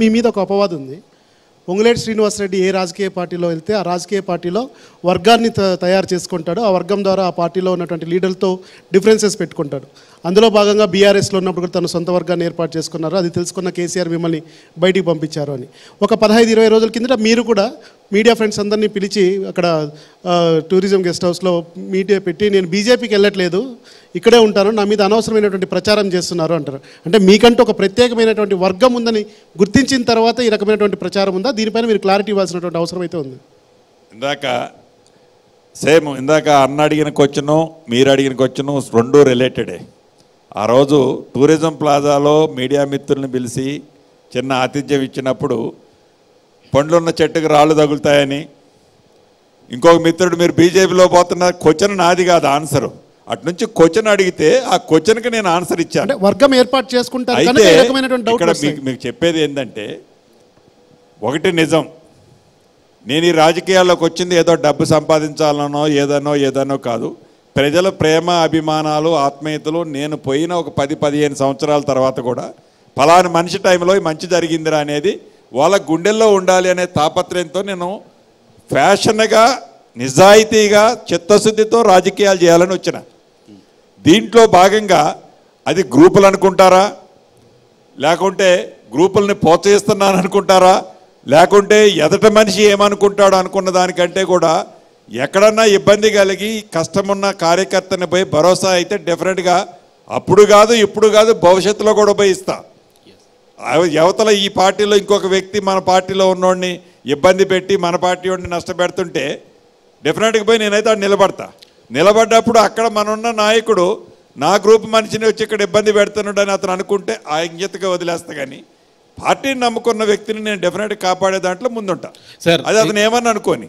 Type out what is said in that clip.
మీ మీద ఒక అపవాదం ఉంది. పొంగులేటి శ్రీనివాసరెడ్డి ఏ రాజకీయ పార్టీలో వెళ్తే ఆ రాజకీయ పార్టీలో వర్గాన్ని తయారు చేసుకుంటాడు. ఆ వర్గం ద్వారా ఆ పార్టీలో ఉన్నటువంటి లీడర్లతో డిఫరెన్సెస్ పెట్టుకుంటాడు. అందులో భాగంగా బీఆర్ఎస్లో ఉన్నప్పుడు కూడా తన సొంత వర్గాన్ని ఏర్పాటు చేసుకున్నారు. అది తెలుసుకున్న కేసీఆర్ మిమ్మల్ని బయటికి పంపించారు అని. ఒక 15-20 రోజుల కిందట మీరు కూడా మీడియా ఫ్రెండ్స్ అందరినీ పిలిచి అక్కడ టూరిజం గెస్ట్ హౌస్లో మీడియా పెట్టి నేను బీజేపీకి వెళ్ళట్లేదు, ఇక్కడే ఉంటాను, నా మీద అనవసరమైనటువంటి ప్రచారం చేస్తున్నారు అంటారు. అంటే మీకంటూ ఒక ప్రత్యేకమైనటువంటి వర్గం ఉందని గుర్తించిన తర్వాత ఈ రకమైనటువంటి ప్రచారం ఉందా? దీనిపైన మీరు క్లారిటీ ఇవ్వాల్సినటువంటి అవసరం అయితే ఉంది. ఇందాక అన్న అడిగిన క్వశ్చను మీరు అడిగిన క్వశ్చను రెండు రిలేటెడే. ఆ రోజు టూరిజం ప్లాజాలో మీడియా మిత్రుల్ని పిలిచి చిన్న ఆతిథ్యం ఇచ్చినప్పుడు పండ్లున్న చెట్టుకు రాళ్ళు తగులుతాయని, ఇంకొక మిత్రుడు మీరు బీజేపీలో పోతున్న క్వశ్చన్ నాది కాదు ఆన్సరు, అటు నుంచి క్వశ్చన్ అడిగితే ఆ క్వశ్చన్కి నేను ఆన్సర్ ఇచ్చాను. వర్గం ఏర్పాటు చేసుకుంటారు. అయితే ఇక్కడ మీకు చెప్పేది ఏంటంటే, ఒకటి నిజం, నేను ఈ రాజకీయాల్లోకి వచ్చింది ఏదో డబ్బు సంపాదించాలనో ఏదనో కాదు. ప్రజల ప్రేమ అభిమానాలు ఆత్మీయతలు నేను పోయిన ఒక 10-15 సంవత్సరాల తర్వాత కూడా ఫలాని మనిషి టైంలో మంచి జరిగిందిరా అనేది వాళ్ళ గుండెల్లో ఉండాలి అనే తాపత్రయంతో నేను ఫ్యాషన్గా నిజాయితీగా చిత్తశుద్ధితో రాజకీయాలు చేయాలని వచ్చిన. దీంట్లో భాగంగా అది గ్రూపులు అనుకుంటారా, లేకుంటే గ్రూపుల్ని ప్రోత్సహిస్తున్నాను అనుకుంటారా, లేకుంటే ఎదట మనిషి ఏమనుకుంటాడో అనుకున్న దానికంటే కూడా ఎక్కడన్నా ఇబ్బంది కలిగి కష్టమున్న కార్యకర్తని పోయి భరోసా అయితే డెఫినెట్గా అప్పుడు కాదు ఇప్పుడు కాదు భవిష్యత్తులో కూడా పోయి ఇస్తా. యువతల ఈ పార్టీలో ఇంకొక వ్యక్తి మన పార్టీలో ఉన్నోడిని ఇబ్బంది పెట్టి మన పార్టీ వాడిని నష్టపెడుతుంటే డెఫినెట్గా పోయి నేనైతే నిలబడ్డప్పుడు అక్కడ మనన్న నాయకుడు నా గ్రూప్ మనిషిని వచ్చి ఇక్కడ ఇబ్బంది పెడుతున్నాడు అని అతను అనుకుంటే ఆ ఇంగితగా వదిలేస్తా. కానీ పార్టీని నమ్ముకున్న వ్యక్తిని నేను డెఫినెట్గా కాపాడే దాంట్లో ముందుంటా. అది అతను ఏమని అనుకోని.